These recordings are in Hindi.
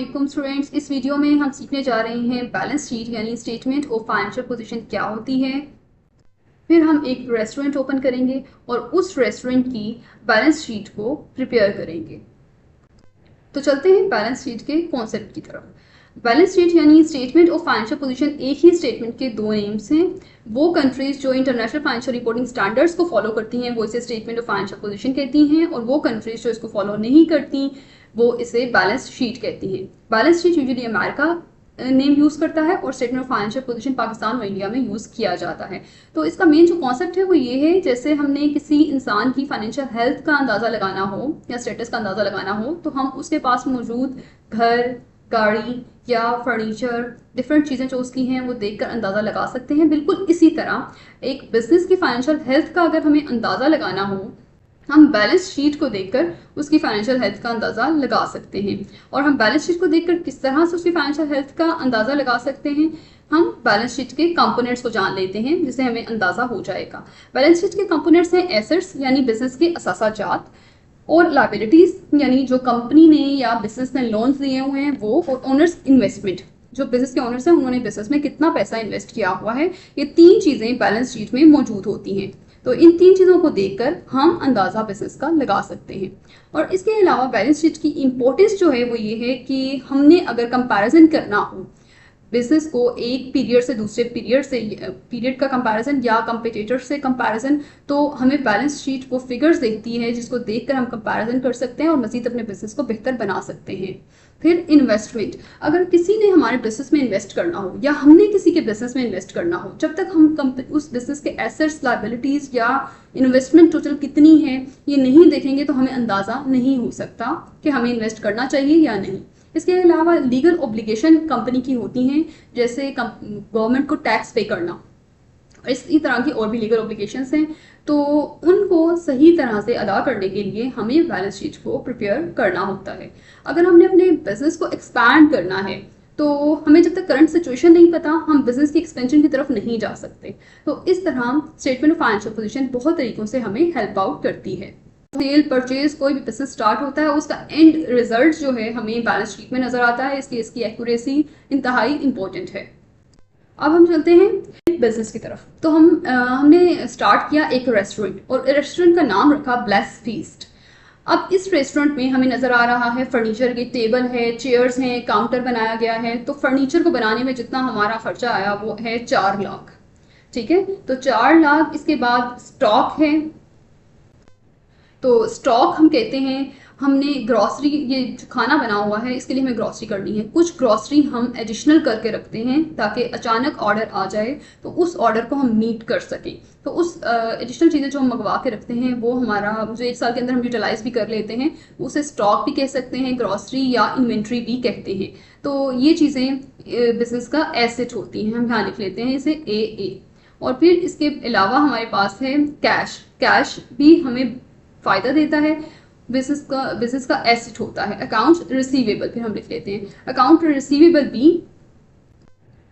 अस्सलाम स्टूडेंट्स। इस वीडियो में हम सीखने जा रहे हैं बैलेंस शीट यानी स्टेटमेंट ऑफ फाइनेंशियल पोजीशन क्या होती है। फिर हम एक रेस्टोरेंट ओपन करेंगे और उस रेस्टोरेंट की बैलेंस शीट को प्रिपेयर करेंगे। तो चलते हैं बैलेंस शीट के कॉन्सेप्ट की तरफ। बैलेंस शीट यानी स्टेटमेंट ऑफ फाइनेंशियल पोजीशन एक ही स्टेटमेंट के दो नेम्स हैं। वो कंट्रीज जो इंटरनेशनल फाइनेंशियल रिपोर्टिंग स्टैंडर्ड्स को फॉलो करती हैं वो इसे स्टेटमेंट ऑफ फाइनेंशियल पोजीशन कहती हैं, और वो कंट्रीज जो इसको फॉलो नहीं करती वो इसे बैलेंस शीट कहती हैं। Balance sheet usually America name use करता है और statement of financial position Pakistan और इंडिया में यूज़ किया जाता है। तो इसका मेन जो कॉन्सेप्ट है वो ये है, जैसे हमने किसी इंसान की फाइनेंशियल हेल्थ का अंदाज़ा लगाना हो या स्टेटस का अंदाज़ा लगाना हो तो हम उसके पास मौजूद घर, गाड़ी या फर्नीचर, डिफरेंट चीज़ें जो उसकी हैं वो देखकर अंदाज़ा लगा सकते हैं। बिल्कुल इसी तरह एक बिजनेस की फाइनेंशियल हेल्थ का अगर हमें अंदाज़ा लगाना हो, हम बैलेंस शीट को देखकर उसकी फाइनेंशियल हेल्थ का अंदाज़ा लगा सकते हैं। और हम बैलेंस शीट को देखकर किस तरह से उसकी फाइनेंशियल हेल्थ का अंदाज़ा लगा सकते हैं, हम बैलेंस शीट के कंपोनेंट्स को जान लेते हैं जिससे हमें अंदाज़ा हो जाएगा। बैलेंस शीट के कंपोनेंट्स हैं एसेट्स यानी बिजनेस के असासाजात, और लायबिलिटीज़ यानी जो कंपनी ने या बिजनेस ने लोन्स लिए हुए हैं वो, और ओनर्स इन्वेस्टमेंट, जो बिजनेस के ओनर्स हैं उन्होंने बिजनेस में कितना पैसा इन्वेस्ट किया हुआ है। ये तीन चीज़ें बैलेंस शीट में मौजूद होती हैं। तो इन तीन चीज़ों को देखकर हम अंदाज़ा बिजनेस का लगा सकते हैं। और इसके अलावा बैलेंस शीट की इम्पोर्टेंस जो है वो ये है कि हमने अगर कंपैरिजन करना हो बिजनेस को एक पीरियड से दूसरे पीरियड का कंपैरिजन या कंपिटिटर से कंपैरिजन, तो हमें बैलेंस शीट वो फिगर्स देखती है जिसको देखकर हम कंपैरिजन कर सकते हैं और मजीद अपने बिजनेस को बेहतर बना सकते हैं। फिर इन्वेस्टमेंट, अगर किसी ने हमारे बिजनेस में इन्वेस्ट करना हो या हमने किसी के बिजनेस में इन्वेस्ट करना हो, जब तक हम उस बिजनेस के एसेट्स, लायबिलिटीज़ या इन्वेस्टमेंट टोटल कितनी है ये नहीं देखेंगे तो हमें अंदाज़ा नहीं हो सकता कि हमें इन्वेस्ट करना चाहिए या नहीं। इसके अलावा लीगल ऑब्लिगेशन कंपनी की होती हैं, जैसे गवर्नमेंट को टैक्स पे करना, इसी तरह की और भी लीगल ऑब्लिगेशंस हैं। तो उनको सही तरह से अदा करने के लिए हमें बैलेंस शीट को प्रिपेयर करना होता है। अगर हमने अपने बिजनेस को एक्सपैंड करना है तो हमें जब तक करंट सिचुएशन नहीं पता हम बिजनेस की एक्सपेंशन की तरफ नहीं जा सकते। तो इस तरह स्टेटमेंट ऑफ फाइनेंशियल पोजीशन बहुत तरीकों से हमें हेल्प आउट करती है। सेल, परचेज, कोई भी बिजनेस स्टार्ट होता है उसका एंड रिजल्ट जो है हमें बैलेंस शीट में नजर आता है, इसलिए इसकी एक्यूरेसी इंतहाई इंपॉर्टेंट है। अब हम चलते हैं बिजनेस की तरफ। तो हमने स्टार्ट किया एक रेस्टोरेंट, और रेस्टोरेंट का नाम रखा ब्लेस फीस्ट। अब इस रेस्टोरेंट में हमें नज़र आ रहा है फर्नीचर की टेबल है, चेयर्स हैं, काउंटर बनाया गया है। तो फर्नीचर को बनाने में जितना हमारा खर्चा आया वो है 4 लाख। ठीक है, तो 4 लाख। इसके बाद स्टॉक है, तो स्टॉक हम कहते हैं हमने ग्रॉसरी, ये जो खाना बना हुआ है इसके लिए हमें ग्रॉसरी करनी है। कुछ ग्रॉसरी हम एडिशनल करके रखते हैं ताकि अचानक ऑर्डर आ जाए तो उस ऑर्डर को हम मीट कर सकें। तो उस एडिशनल चीज़ें जो हम मंगवा के रखते हैं वो हमारा जो 1 साल के अंदर हम यूटिलाइज भी कर लेते हैं, उसे स्टॉक भी कह सकते हैं, ग्रॉसरी या इन्वेंट्री भी कहते हैं। तो ये चीज़ें बिजनेस का एसेट होती हैं, हम यहाँ लिख लेते हैं इसे ए। और फिर इसके अलावा हमारे पास है कैश। कैश भी हमें फ़ायदा देता है, बिजनेस का एसेट होता है। अकाउंट रिसीवेबल फिर हम लिख लेते हैं, अकाउंट रिसीवेबल भी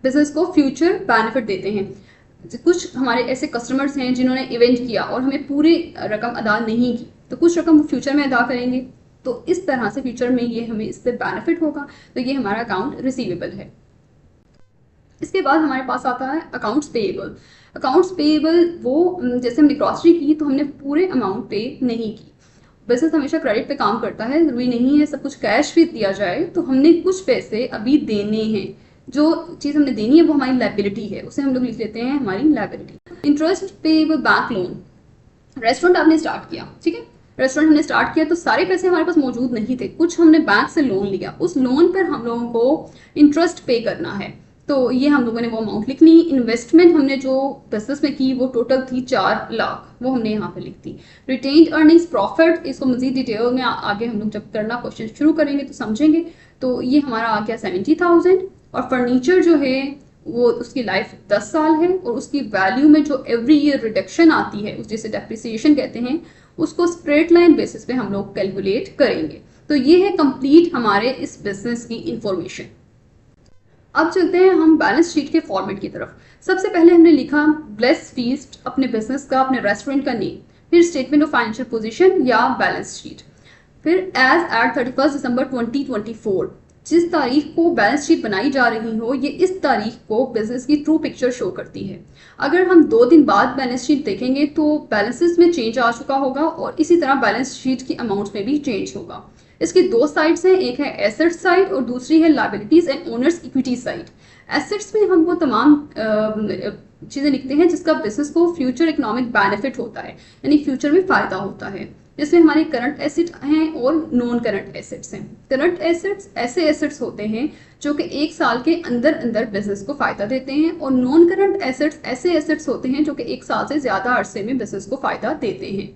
बिजनेस को फ्यूचर बेनिफिट देते हैं। कुछ हमारे ऐसे कस्टमर्स हैं जिन्होंने इवेंट किया और हमें पूरी रकम अदा नहीं की, तो कुछ रकम फ्यूचर में अदा करेंगे, तो इस तरह से फ्यूचर में ये हमें इससे बेनिफिट होगा। तो ये हमारा अकाउंट रिसीवेबल है। इसके बाद हमारे पास आता है अकाउंट्स पेएबल। अकाउंट्स पेएबल वो, जैसे हमने ग्रॉसरी की तो हमने पूरे अमाउंट पे नहीं की। बिजनेस हमेशा क्रेडिट पे काम करता है, जरूरी नहीं है सब कुछ कैश भी दिया जाए, तो हमने कुछ पैसे अभी देने हैं। जो चीज़ हमने देनी है वो हमारी लायबिलिटी है, उसे हम लोग लिख लेते हैं हमारी liability. Interest payable bank loan. Restaurant आपने स्टार्ट किया, ठीक है, रेस्टोरेंट हमने स्टार्ट किया तो सारे पैसे हमारे पास मौजूद नहीं थे, कुछ हमने बैंक से लोन लिया, उस लोन पर हम लोगों को इंटरेस्ट पे करना है, तो ये हम लोगों ने वो अमाउंट लिख ली। इन्वेस्टमेंट हमने जो बिजनेस में की वो टोटल थी 4 लाख, वो हमने यहाँ पे लिख दी। रिटेन्ड अर्निंग्स प्रॉफिट, इसको मजीद डिटेल में आगे हम लोग जब करना क्वेश्चन शुरू करेंगे तो समझेंगे। तो ये हमारा आ गया 70,000। और फर्नीचर जो है वो उसकी लाइफ 10 साल है, और उसकी वैल्यू में जो एवरी ईयर रिडक्शन आती है उस जिसे डेप्रिसिएशन कहते हैं, उसको स्ट्रेट लाइन बेसिस पे हम लोग कैलकुलेट करेंगे। तो ये है कंप्लीट हमारे इस बिजनेस की इंफॉर्मेशन। अब चलते हैं हम बैलेंस शीट के फॉर्मेट की तरफ। सबसे पहले हमने लिखा ब्लेस फीस्ट, अपने बिजनेस का, अपने रेस्टोरेंट का नेम, फिर स्टेटमेंट ऑफ फाइनेंशियल पोजीशन या बैलेंस शीट, फिर एज एट 31 दिसंबर 2024, जिस तारीख को बैलेंस शीट बनाई जा रही हो, ये इस तारीख को बिजनेस की ट्रू पिक्चर शो करती है। अगर हम 2 दिन बाद बैलेंस शीट देखेंगे तो बैलेंसेस में चेंज आ चुका होगा और इसी तरह बैलेंस शीट की अमाउंट में भी चेंज होगा। इसकी 2 साइड्स हैं, एक है एसेट साइड और दूसरी है liabilities and owners equity side. Assets में हम वो तमाम चीज़ें लिखते हैं जिसका बिजनेस को फ्यूचर इकोनॉमिक बेनिफिट होता है, यानी फ्यूचर में फ़ायदा होता है। जिसमें हमारे करंट एसेट हैं और नॉन करंट एसेट्स हैं। करंट एसेट्स ऐसे एसेट्स होते हैं जो कि 1 साल के अंदर अंदर बिजनेस को फ़ायदा देते हैं और नॉन करंट एसेट्स ऐसे एसेट्स होते हैं जो कि 1 साल से ज़्यादा अरसे में बिजनेस को फ़ायदा देते हैं।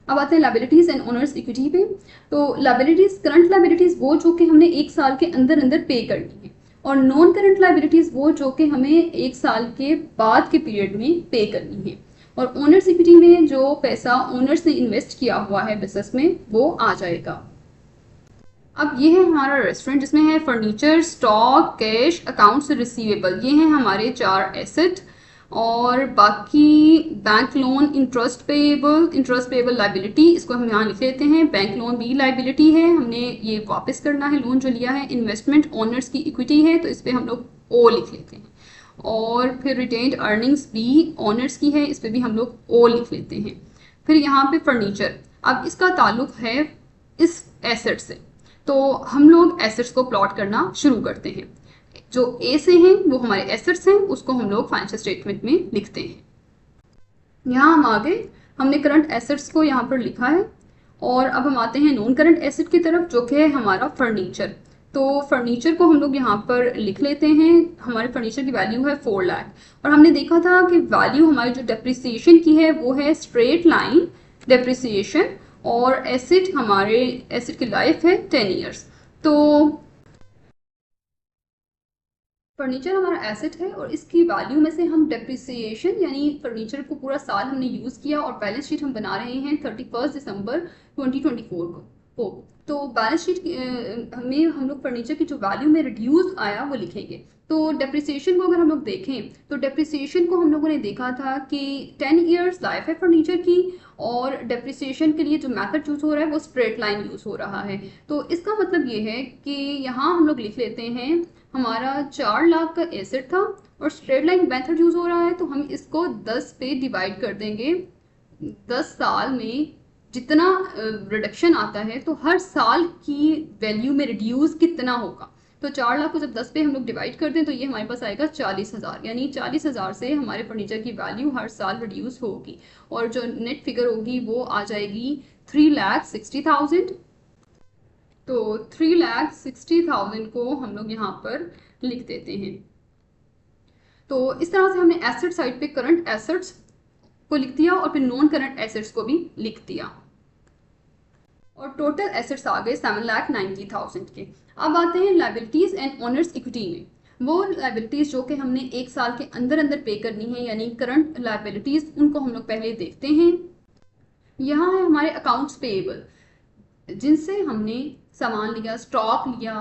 अब आते हैं लायबिलिटीज़ एंड ओनर्स इक्विटी पे। तो लायबिलिटीज़, करंट लायबिलिटीज़ वो जो कि हमने 1 साल के अंदर अंदर पे करनी है और नॉन करंट लायबिलिटीज़ वो जो कि हमें 1 साल के बाद के पीरियड में पे करनी है। और ओनर्स इक्विटी में जो पैसा ओनर्स ने इन्वेस्ट किया हुआ है बिजनेस में वो आ जाएगा। अब ये है हमारा रेस्टोरेंट जिसमें है furniture, stock, cash, accounts receivable. ये हैं हमारे 4 एसेट और बाकी bank loan, interest payable liability, इसको हम यहाँ लिख लेते हैं। बैंक लोन भी लाइबिलिटी है, हमने ये वापस करना है लोन जो लिया है। इन्वेस्टमेंट ओनर्स की इक्विटी है तो इस पर हम लोग ओ लिख लेते हैं। और फिर रिटेन्ड अर्निंग्स भी ओनर्स की है, इस पर भी हम लोग ओ लिख लेते हैं। फिर यहाँ पे फर्नीचर, अब इसका ताल्लुक है इस एसेट से, तो हम लोग एसेट्स को प्लॉट करना शुरू करते हैं। जो ए से हैं वो हमारे एसेट्स हैं, उसको हम लोग फाइनेंशियल स्टेटमेंट में लिखते हैं। यहाँ हम आ गए, हमने करंट एसेट्स को यहाँ पर लिखा है और अब हम आते हैं नॉन करंट एसेट की तरफ जो कि है हमारा फर्नीचर। तो फर्नीचर को हम लोग यहाँ पर लिख लेते हैं। हमारे फर्नीचर की वैल्यू है 4 लाख और हमने देखा था कि वैल्यू हमारी जो डेप्रिसिएशन की है वो है स्ट्रेट लाइन डेप्रिसिएशन और एसेट, हमारे एसेट की लाइफ है 10 ईयर्स। तो फर्नीचर हमारा एसेट है और इसकी वैल्यू में से हम डेप्रिसिएशन यानी फर्नीचर को पूरा साल हमने यूज़ किया और बैलेंस शीट हम बना रहे हैं 31 दिसंबर 2024 को। तो बैलेंस शीट में हम लोग फर्नीचर की जो वैल्यू में रिड्यूस आया वो लिखेंगे। तो डेप्रिसिएशन को अगर हम लोग देखें तो डेप्रिसिएशन को हम लोगों ने देखा था कि 10 ईयर्स लाइफ है फर्नीचर की और डेप्रिसिएशन के लिए जो मेथड यूज़ हो रहा है वो स्ट्रेट लाइन यूज़ हो रहा है। तो इसका मतलब ये है कि यहाँ हम लोग लिख लेते हैं हमारा 4 लाख का एसेट था और स्ट्रेट लाइन मेथड यूज़ हो रहा है तो हम इसको 10 पे डिवाइड कर देंगे। 10 साल में जितना रिडक्शन आता है तो हर साल की वैल्यू में रिड्यूस कितना होगा। तो 4 लाख को जब 10 पे हम लोग डिवाइड कर दें तो ये हमारे पास आएगा 40,000, यानी 40,000 से हमारे फर्नीचर की वैल्यू हर साल रिड्यूस होगी और जो नेट फिगर होगी वो आ जाएगी 3,60,000। तो 3,60,000 को हम लोग यहाँ पर लिख देते हैं। तो इस तरह से हमने एसेट साइड पे करंट एसेट्स को लिख दिया और फिर नॉन करंट एसेट्स को भी लिख दिया और टोटल एसेट्स आ गए 7,90,000 के। अब आते हैं लायबिलिटीज एंड ओनर्स इक्विटी में। वो लायबिलिटीज जो कि हमने 1 साल के अंदर अंदर पे करनी है यानी करंट लायबिलिटीज, उनको हम लोग पहले देखते हैं। यहाँ है हमारे अकाउंट्स पेएबल जिनसे हमने सामान लिया, स्टॉक लिया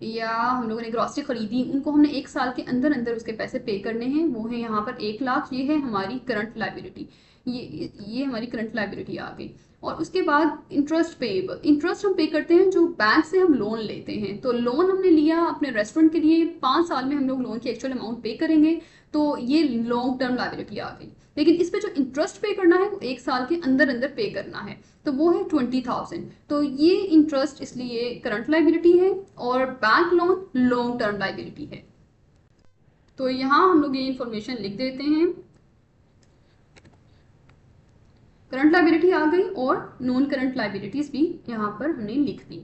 या हम लोगों ने ग्रॉसरी खरीदी, उनको हमने 1 साल के अंदर अंदर उसके पैसे पे करने हैं। वो है यहाँ पर 1 लाख, ये है हमारी करंट लायबिलिटी, ये हमारी करंट लायबिलिटी आ गई। और उसके बाद इंटरेस्ट पेएबल, इंटरेस्ट हम पे करते हैं जो बैंक से हम लोन लेते हैं। तो लोन हमने लिया अपने रेस्टोरेंट के लिए, 5 साल में हम लोग लोन की एक्चुअल अमाउंट पे करेंगे तो ये लॉन्ग टर्म लायबिलिटी आ गई। लेकिन इस पे जो इंटरेस्ट पे करना है वो 1 साल के अंदर अंदर पे करना है तो वो है 20,000। तो ये इंटरेस्ट इसलिए करंट लायबिलिटी है और bank loan long term liability है। तो यहाँ हम लोग ये इंफॉर्मेशन लिख देते हैं। करंट लायबिलिटी आ गई और नॉन करंट लायबिलिटीज भी यहाँ पर हमने लिख दी।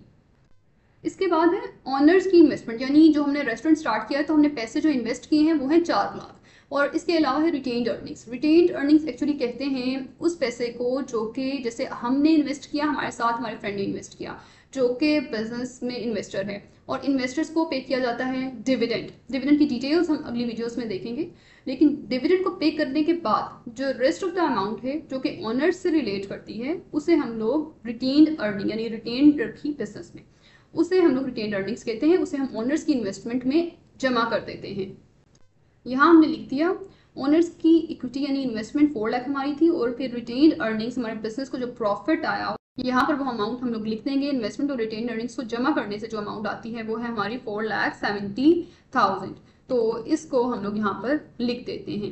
इसके बाद है ऑनर्स की इन्वेस्टमेंट, यानी जो हमने रेस्टोरेंट स्टार्ट किया तो हमने पैसे जो इन्वेस्ट किए हैं वो है 4 लाख। और इसके अलावा है retained earnings. Retained earnings actually कहते हैं उस पैसे को जो कि जैसे हमने इन्वेस्ट किया, हमारे साथ हमारे फ्रेंड ने इन्वेस्ट किया जो कि बिजनेस में इन्वेस्टर है और इन्वेस्टर्स को पे किया जाता है डिविडेंड। डिविडेंड की डिटेल्स हम अगली वीडियोस में देखेंगे। लेकिन डिविडेंड को पे करने के बाद जो रेस्ट ऑफ द अमाउंट है जो कि ऑनर्स से रिलेट करती है उसे हम लोग रिटेन्ड अर्निंग यानी रिटेन्ड रखी बिजनेस में, उसे हम लोग रिटेन्ड अर्निंग्स कहते हैं। उसे हम ओनर्स की इन्वेस्टमेंट में जमा कर देते हैं। यहाँ हमने लिख दिया ओनर्स की इक्विटी यानी इन्वेस्टमेंट 4 लाख हमारी थी और फिर रिटेन्ड अर्निंग्स हमारे बिजनेस को जो प्रॉफिट आया यहाँ पर वो अमाउंट हम लोग लिख देंगे। इन्वेस्टमेंट और रिटेन अर्निंग्स को जमा करने से जो अमाउंट आती है वो है हमारी 4,70,000। तो इसको हम लोग यहाँ पर लिख देते हैं।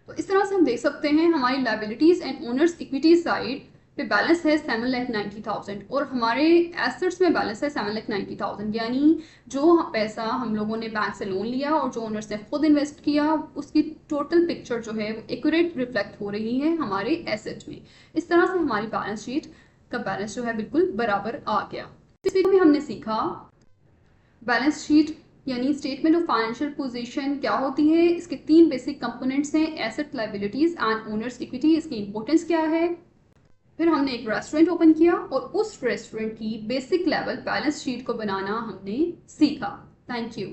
तो इस तरह से हम देख सकते हैं हमारी liabilities and owners equity side पे बैलेंस है 7,90,000 और हमारे एसेट्स में बैलेंस है 7,90,000, यानी जो पैसा हम लोगों ने बैंक से लोन लिया और जो ओनर्स ने खुद इन्वेस्ट किया उसकी टोटल पिक्चर जो है वो एक्यूरेट रिफ्लेक्ट हो रही है हमारे एसेट में। इस तरह से हमारी बैलेंस शीट का बैलेंस जो है बिल्कुल बराबर आ गया। इस वीडियो में हमने सीखा बैलेंस शीट यानी स्टेटमेंट ऑफ फाइनेंशियल पोजीशन क्या होती है, इसके 3 बेसिक कंपोनेंट्स हैं, asset, liabilities and owners equity, इसकी इंपॉर्टेंस क्या है। फिर हमने एक रेस्टोरेंट ओपन किया और उस रेस्टोरेंट की बेसिक लेवल बैलेंस शीट को बनाना हमने सीखा। Thank you.